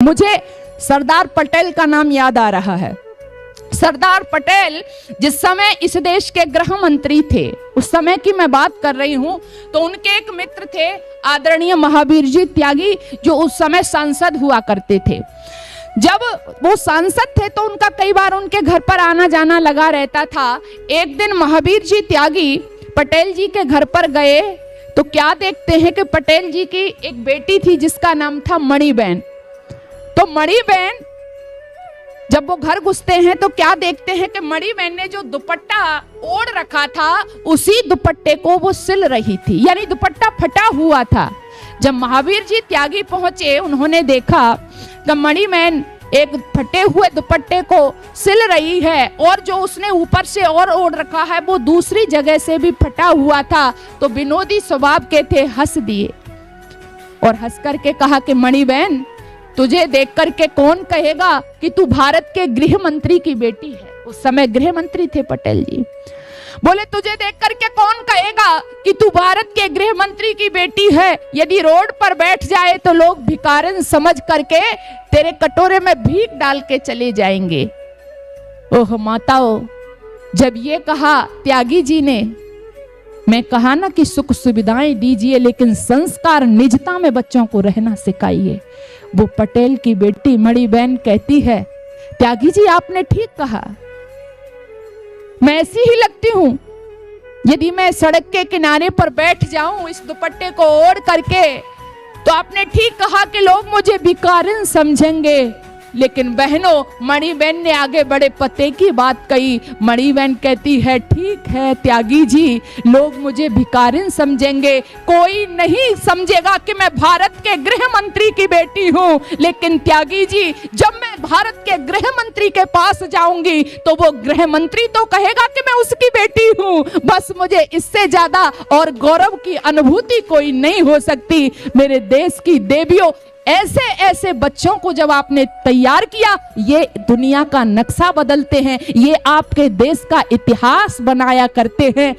मुझे सरदार पटेल का नाम याद आ रहा है। सरदार पटेल जिस समय इस देश के गृह मंत्री थे, उस समय की मैं बात कर रही हूं, तो उनके एक मित्र थे आदरणीय महावीर जी त्यागी, जो उस समय सांसद हुआ करते थे। जब वो सांसद थे तो उनका कई बार उनके घर पर आना जाना लगा रहता था। एक दिन महावीर जी त्यागी पटेल जी के घर पर गए तो क्या देखते हैं कि पटेल जी की एक बेटी थी जिसका नाम था मणिबेन। तो मणिबेन जब वो घर घुसते हैं तो क्या देखते हैं कि मणिबेन ने जो दुपट्टा ओढ़ रखा था उसी दुपट्टे को वो सिल रही थी, यानी दुपट्टा फटा हुआ था। जब महावीर जी त्यागी पहुंचे, उन्होंने देखा कि मणिबेन एक फटे हुए दुपट्टे को सिल रही है और जो उसने ऊपर से और ओढ़ रखा है वो दूसरी जगह से भी फटा हुआ था। तो विनोदी स्वभाव के थे, हंस दिए और हंस करके कहा कि मणिबेन, तुझे देख करके कौन कहेगा कि तू भारत के गृह मंत्री की बेटी है। उस समय गृह मंत्री थे पटेल जी। बोले तुझे देख करके कौन कहेगा कि तू भारत के गृह मंत्री की बेटी है। यदि रोड पर बैठ जाए तो लोग भिखारन समझ करके तेरे कटोरे में भीख डाल के चले जाएंगे। ओह माताओं, जब ये कहा त्यागी जी ने, मैं कहा ना कि सुख सुविधाएं दीजिए लेकिन संस्कार निजता में बच्चों को रहना सिखाइए। वो पटेल की बेटी मणिबेन कहती है, त्यागी जी आपने ठीक कहा, मैं ऐसी ही लगती हूं। यदि मैं सड़क के किनारे पर बैठ जाऊं इस दुपट्टे को ओढ़ करके तो आपने ठीक कहा कि लोग मुझे भिखारिन समझेंगे। लेकिन बहनों, मणिबेन ने आगे बड़े पते की बात कही। मणिबेन कहती है, ठीक है त्यागी जी, लोग मुझे भिखारिन समझेंगे, कोई नहीं समझेगा कि मैं भारत के गृह मंत्री की बेटी हूँ। लेकिन त्यागी जी, जब मैं भारत के गृह मंत्री के पास जाऊंगी तो वो गृह मंत्री तो कहेगा कि मैं उसकी बेटी हूँ। बस मुझे इससे ज्यादा और गौरव की अनुभूति कोई नहीं हो सकती। मेरे देश की देवियों, ऐसे ऐसे बच्चों को जब आपने तैयार किया, ये दुनिया का नक्शा बदलते हैं, ये आपके देश का इतिहास बनाया करते हैं।